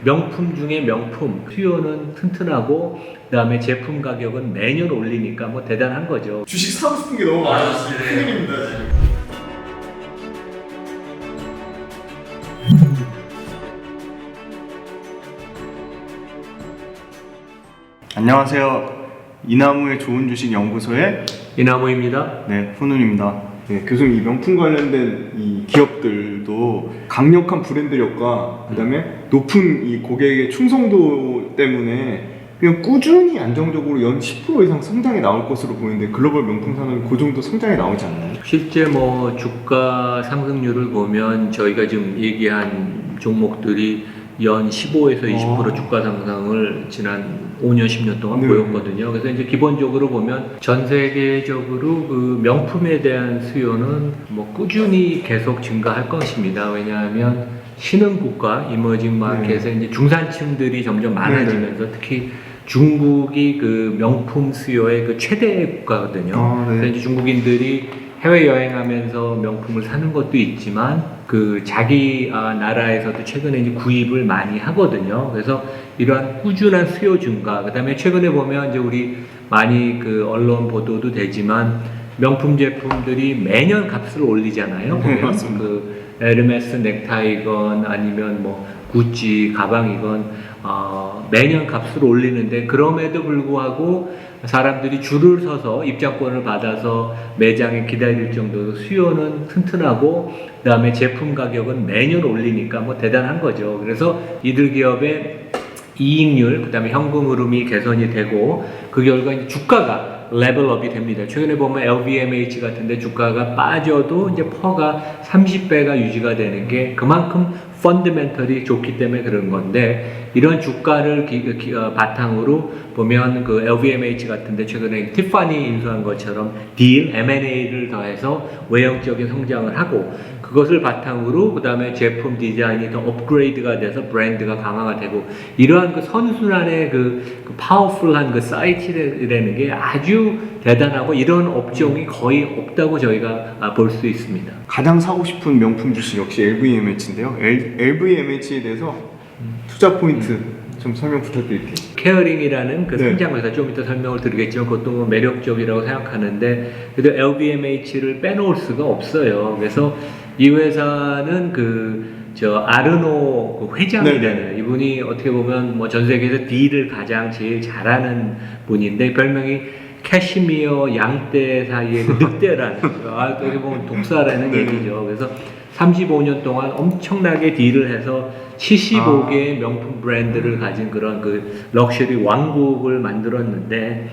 명품 중에 명품, 수요는 튼튼하고 그다음에 제품 가격은 매년 올리니까 뭐 대단한 거죠. 주식 사고 싶은 게 너무 많아서 큰일입니다 지금. 안녕하세요. 이나무의 좋은 주식 연구소의 이나무입니다. 훈훈입니다. 교수님, 이 명품 관련된 이 기업들도 강력한 브랜드력과 그다음에 높은 이 고객의 충성도 때문에 그냥 꾸준히 안정적으로 연 10% 이상 성장이 나올 것으로 보이는데, 글로벌 명품 산업이 그 정도 성장이 나오지 않나요? 실제 뭐 주가 상승률을 보면 저희가 지금 얘기한 종목들이 연 15에서 20% 주가 상승을 지난 5년, 10년 동안 보였거든요. 그래서 이제 기본적으로 보면 전 세계적으로 그 명품에 대한 수요는 뭐 꾸준히 계속 증가할 것입니다. 왜냐하면 신흥 국가, 이머징 마켓에 이제 중산층들이 점점 많아지면서 특히 중국이 그 명품 수요의 그 최대 국가거든요. 그래서 이제 중국인들이 해외 여행하면서 명품을 사는 것도 있지만 그 자기 나라에서도 최근에 이제 구입을 많이 하거든요. 그래서 이러한 꾸준한 수요 증가, 그다음에 최근에 보면 이제 우리 많이 그 언론 보도도 되지만 명품 제품들이 매년 값을 올리잖아요. 맞습니다. 그 에르메스 넥타이건 아니면 뭐 구찌 가방이건 매년 값을 올리는데, 그럼에도 불구하고 사람들이 줄을 서서 입장권을 받아서 매장에 기다릴 정도로 수요는 튼튼하고 그다음에 제품 가격은 매년 올리니까 뭐 대단한 거죠. 그래서 이들 기업의 이익률, 그다음에 현금 흐름이 개선이 되고 그 결과 이제 주가가 레벨업이 됩니다. 최근에 보면 LVMH 같은데 주가가 빠져도 이제 퍼가 30배가 유지가 되는 게 그만큼 펀더멘털이 좋기 때문에 그런 건데, 이런 주가를 바탕으로 보면 그 LVMH 같은데 최근에 티파니 인수한 것처럼 딜, M&A를 더해서 외형적인 성장을 하고, 그것을 바탕으로 그 다음에 제품 디자인이 더 업그레이드가 돼서 브랜드가 강화가 되고, 이러한 그 선순환의 그 파워풀한 그 사이트라는 게 아주 대단하고, 이런 업종이 거의 없다고 저희가 볼 수 있습니다. 가장 사고 싶은 명품 주식 역시 LVMH인데요. LVMH에 대해서 투자 포인트 좀 설명 부탁드릴게요. 케어링이라는 그 상장회사, 좀 이따 설명을 드리겠지만 그것도 뭐 매력적이라고 생각하는데, 그래도 LVMH를 빼놓을 수가 없어요. 그래서 이 회사는 아르노 그 회장이라는 이분이 어떻게 보면 뭐 전 세계에서 딜을 가장 제일 잘하는 분인데, 별명이 캐시미어 양떼 사이의 그 늑대라는 어떻게 보면 독사라는 얘기죠. 그래서 35년 동안 엄청나게 딜을 해서 75개의 명품 브랜드를 가진 그런 그 럭셔리 왕국을 만들었는데,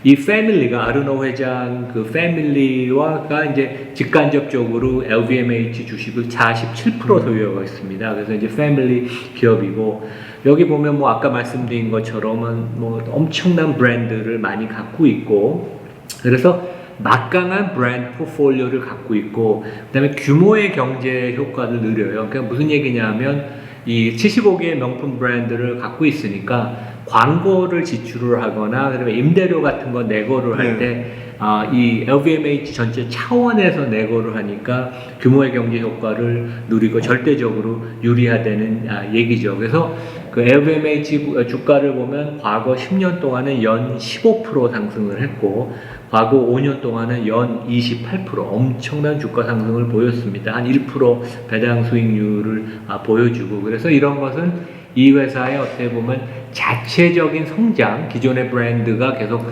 이 패밀리가, 아르노 회장 그 패밀리와가 이제 직간접적으로 LVMH 주식을 47% 소유하고 있습니다. 그래서 이제 패밀리 기업이고, 여기 보면 뭐 아까 말씀드린 것처럼 뭐 엄청난 브랜드를 많이 갖고 있고, 그래서 막강한 브랜드 포트폴리오를 갖고 있고, 그다음에 규모의 경제 효과를 누려요. 그러니까 무슨 얘기냐면 이 75개의 명품 브랜드를 갖고 있으니까 광고를 지출을 하거나 그다음에 임대료 같은 거 내고를 할 때 이 LVMH 전체 차원에서 내고를 하니까 규모의 경제 효과를 누리고 절대적으로 유리하다는 얘기죠. 그래서 그 LVMH 주가를 보면 과거 10년 동안은 연 15% 상승을 했고, 과거 5년 동안은 연 28% 엄청난 주가 상승을 보였습니다. 한 1% 배당 수익률을 보여주고, 그래서 이런 것은 이 회사의 어떻게 보면 자체적인 성장, 기존의 브랜드가 계속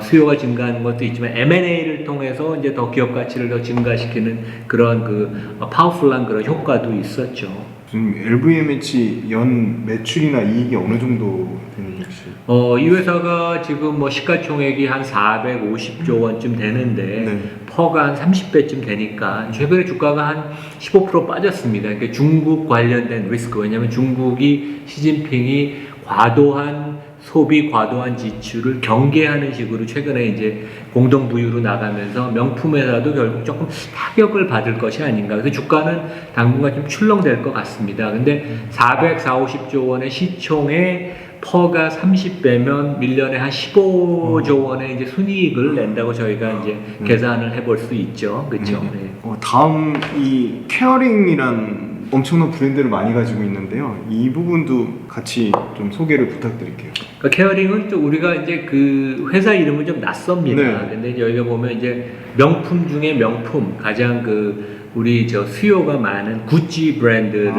수요가 증가하는 것도 있지만 M&A를 통해서 이제 더 기업 가치를 더 증가시키는 그런 그 파워풀한 그런 효과도 있었죠. LVMH 연 매출이나 이익이 어느 정도 되는지 혹시? 이 회사가 지금 뭐 시가총액이 한 450조 원쯤 되는데 퍼가 한 30배쯤 되니까 최근에 주가가 한 15% 빠졌습니다. 그러니까 중국 관련된 리스크, 왜냐하면 중국이 시진핑이 과도한 소비, 과도한 지출을 경계하는 식으로 최근에 이제 공동부유로 나가면서 명품 회사도 결국 조금 타격을 받을 것이 아닌가. 그래서 주가는 당분간 좀 출렁될 것 같습니다. 근데 450조 원의 시총에 퍼가 30배면 1년에 한 15조 원의 이제 순이익을 낸다고 저희가 이제 계산을 해볼 수 있죠. 그렇죠? 네. 다음 이 케어링이란 엄청난 브랜드를 많이 가지고 있는데요. 이 부분도 같이 좀 소개를 부탁드릴게요. 그러니까 케어링은 좀 우리가 이제 그 회사 이름은 좀 낯섭니다. 네. 근데 이제 여기가 보면 이제 명품 중에 명품, 가장 그 우리 저 수요가 많은 구찌 브랜드를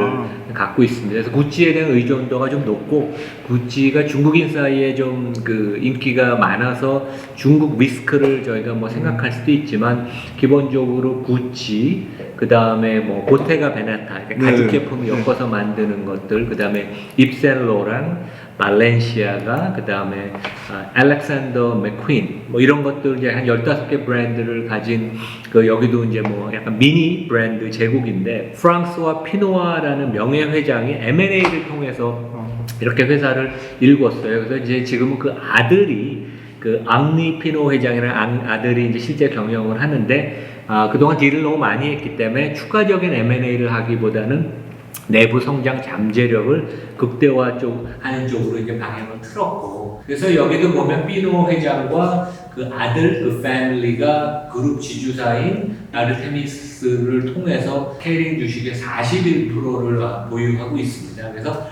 갖고 있습니다. 그래서 구찌에 대한 의존도가 좀 높고, 구찌가 중국인 사이에 좀 그 인기가 많아서 중국 위스크를 저희가 뭐 생각할 수도 있지만, 기본적으로 구찌, 그 다음에 뭐 보테가 베네타, 가죽 네. 제품을 엮어서 만드는 것들, 그 다음에 입센로랑, 발렌시아가, 그 다음에 알렉산더 맥퀸, 뭐 이런 것들 이제 한 15개 브랜드를 가진 그 여기도 이제 뭐 약간 미니 브랜드 제국인데, 프랑스와 피노아라는 명예 회장이 M&A를 통해서 이렇게 회사를 일궜어요. 그래서 이제 지금은 그 아들이 그 앙리 피노 회장이라는 아들이 이제 실제 경영을 하는데, 그동안 딜을 너무 많이 했기 때문에 추가적인 M&A를 하기보다는 내부 성장 잠재력을 극대화 하는 쪽으로 이제 방향을 틀었고, 그래서 여기도 보면 피노 회장과 그 아들 그 패밀리가 그룹 지주사인 아르테미스를 통해서 케이링 주식의 41%를 보유하고 있습니다. 그래서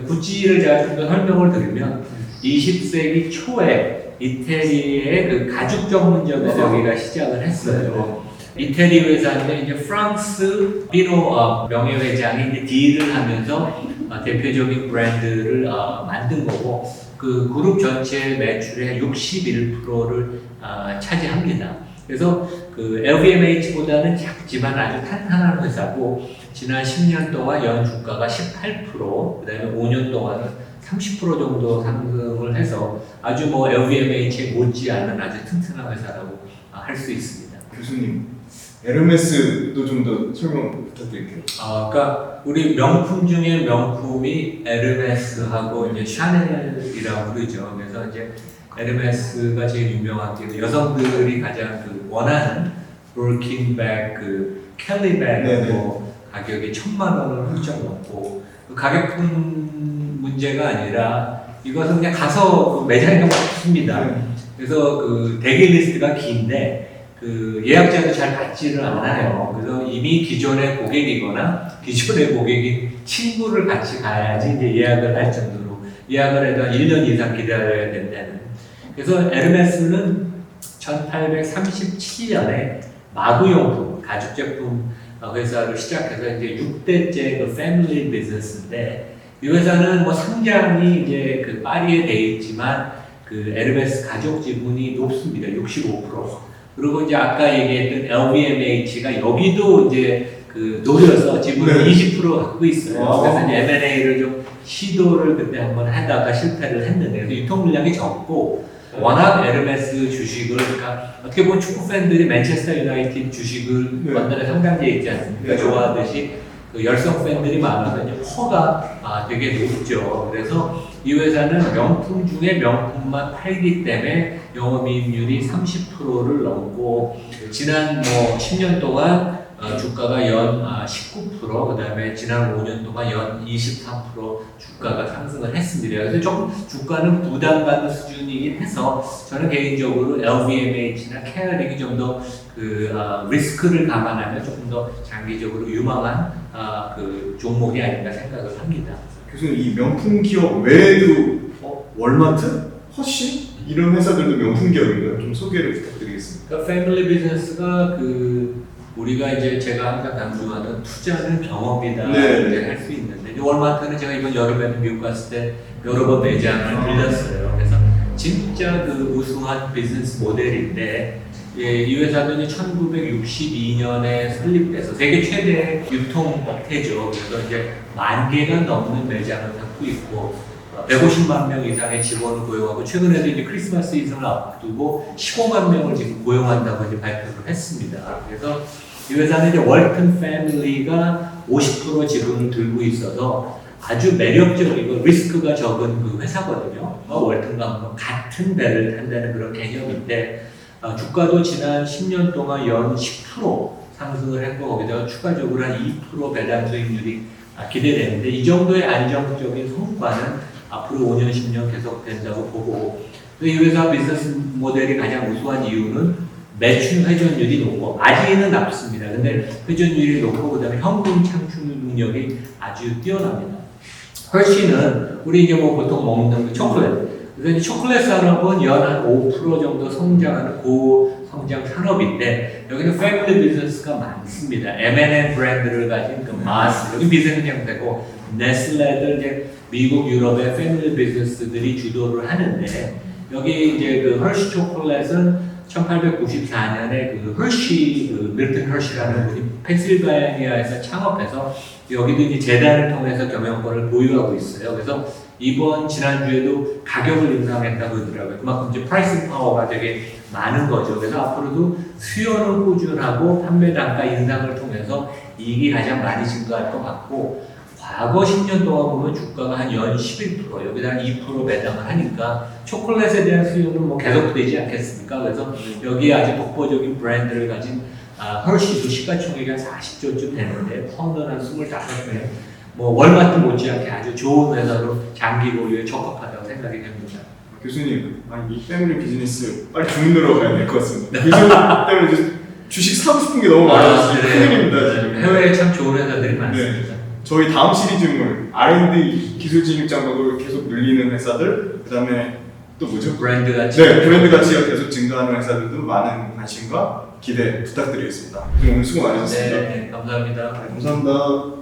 구찌를 제가 좀 더 설명을 드리면, 20세기 초에 이태리의 그 가죽 전문점에서 여기가 시작을 했어요. 이태리 회사인데 이제 프랑스 피노 명예회장이 이제 딜을 하면서 대표적인 브랜드를 만든 거고, 그 그룹 전체 매출의 61%를 차지합니다. 그래서 그 LVMH보다는 작지만 아주 탄탄한 회사고, 지난 10년 동안 연 주가가 18%, 그 다음에 5년 동안은 30% 정도 상승을 해서 아주 뭐 LVMH에 못지않은 아주 튼튼한 회사라고 할 수 있습니다. 교수님, 에르메스도 좀 더 설명 부탁드릴게요. 그러니까 우리 명품 중에 명품이 에르메스하고 이제 샤넬이라고 그러죠. 그래서 이제 에르메스가 제일 유명한 게 여성들이 가장 그 원하는 브로킹백, 그 캘리백 뭐 가격이 1,000,000원을 훌쩍 넘고, 그 가격뿐 문제가 아니라 이것은 그냥 가서 그 매장에 가면 없습니다. 그래서 그 대기 리스트가 긴데 그 예약자도 잘 받지를 않아요. 그래서 이미 기존의 고객이거나 기존의 고객인 친구를 같이 가야지 이제 예약을 할 정도로, 예약을 해도 1년 이상 기다려야 된다는. 그래서 에르메스는 1837년에 마구용품, 가죽 제품 회사를 시작해서 이제 6대째 그 패밀리 비즈니스인데, 이 회사는 뭐 상장이 이제 그 파리에 돼 있지만 그 에르메스 가족 지분이 높습니다. 65%. 그리고 이제 아까 얘기했던 LVMH가 여기도 이제 그 노려서 지분을 20% 갖고 있어요. 그래서 이제 M&A를 좀 시도를 그때 한번 하다가 실패를 했는데, 그래서 유통 물량이 적고, 워낙 에르메스 주식을, 그러니까 어떻게 보면 축구 팬들이 맨체스터 유나이티드 주식을 런던에 상장돼 있지 않습니까? 좋아하듯이 그 열성 팬들이 많아서 이제 퍼가 되게 높죠. 그래서 이 회사는 명품 중에 명품만 팔기 때문에 영업이익률이 30%를 넘고, 지난 뭐 10년 동안 주가가 연 19%, 그 다음에 지난 5년 동안 연 23% 주가가 상승을 했습니다. 그래서 조금 주가는 부담받는 수준이긴 해서, 저는 개인적으로 LVMH나 케어링이 좀 더 그 리스크를 감안하면 조금 더 장기적으로 유망한 그 종목이 아닌가 생각을 합니다. 교수님, 이 명품 기업 외에도 월마트, 허쉬 이런 회사들도 명품 기업인가요? 좀 소개를 부탁드리겠습니다. 그러니까 패밀리 비즈니스가 그 우리가 이제 제가 항상 강조하는 투자는 경험이다 이제 할 수 있는데, 이제 월마트는 제가 이번 여름에 미국 갔을 때 여러 번 매장을 들렸어요. 그래서 진짜 그 우수한 비즈니스 모델인데, 이 회사는 1962년에 설립돼서 세계 최대 유통업체죠. 그래서 이제 10,000개가 넘는 매장을 갖고 있고, 150만 명 이상의 직원을 고용하고, 최근에도 이제 크리스마스 이상을 앞두고 15만 명을 지금 고용한다고 이제 발표를 했습니다. 그래서 이 회사는 이제 월튼 패밀리가 50% 지분을 들고 있어서 아주 매력적이고 리스크가 적은 그 회사거든요. 월튼과 같은 배를 탄다는 그런 개념인데, 주가도 지난 10년 동안 연 10% 상승을 했고, 거기다가 추가적으로 한 2% 배당 수익률이 기대되는데, 이 정도의 안정적인 성과는 앞으로 5년, 10년 계속된다고 보고, 이 회사 비즈니스 모델이 가장 우수한 이유는 매출 회전율이 높고 아직은 낮습니다. 근데 회전율이 높고 그다음에 현금 창출 능력이 아주 뛰어납니다. 헐시는 우리 이제 뭐 보통 먹는 그 초콜릿. 그래서 이 초콜릿 산업은 연 한 5% 정도 성장하는 고성장 산업인데 여기는 패밀리 비즈니스가 많습니다. M&M 브랜드를 가진 그 마스 여기 비슷행되고 네슬레들 이제 미국 유럽의 패밀리 비즈니스들이 주도를 하는데 여기 이제 그 헐시 초콜릿은 1894년에 그 헐시, 그 밀턴 헐시라는 분이 펜실바니아에서 창업해서 여기도 이제 재단을 통해서 경영권을 보유하고 있어요. 그래서 지난주에도 가격을 인상했다고 그러더라고요. 그만큼 이제 프라이싱 파워가 되게 많은 거죠. 그래서 앞으로도 수요는 꾸준하고 판매 단가 인상을 통해서 이익이 가장 많이 증가할 것 같고 과거 10년 동안 보면 주가가 한 연 11%, 여기다 한 2% 배당을 하니까 초콜릿에 대한 수요는 뭐 계속되지 않겠습니까? 그래서 여기에 아주 독보적인 브랜드를 가진 헐시도 시가총액이 한 40조쯤 되는데 파운드는 한 25배, 뭐 월마트 못지않게 아주 좋은 회사로 장기 보유에 적합하다고 생각이 됩니다. 교수님, 이 패밀리 비즈니스 빨리 주문으로 가야 될 것 같습니다. 교수님 때문에 이제 주식 사고 싶은 게 너무 많아서 큰일입니다 지금. 해외에 참 좋은 회사들이 많습니다. 네. 저희 다음 시리즈물 R&D 기술 진입 장벽을 계속 늘리는 회사들, 그다음에 또 뭐죠? 브랜드 가치. 네, 브랜드 가치가 계속 증가하는 회사들도 많은 관심과 기대 부탁드리겠습니다. 오늘 수고 많으셨습니다. 네, 감사합니다. 감사합니다.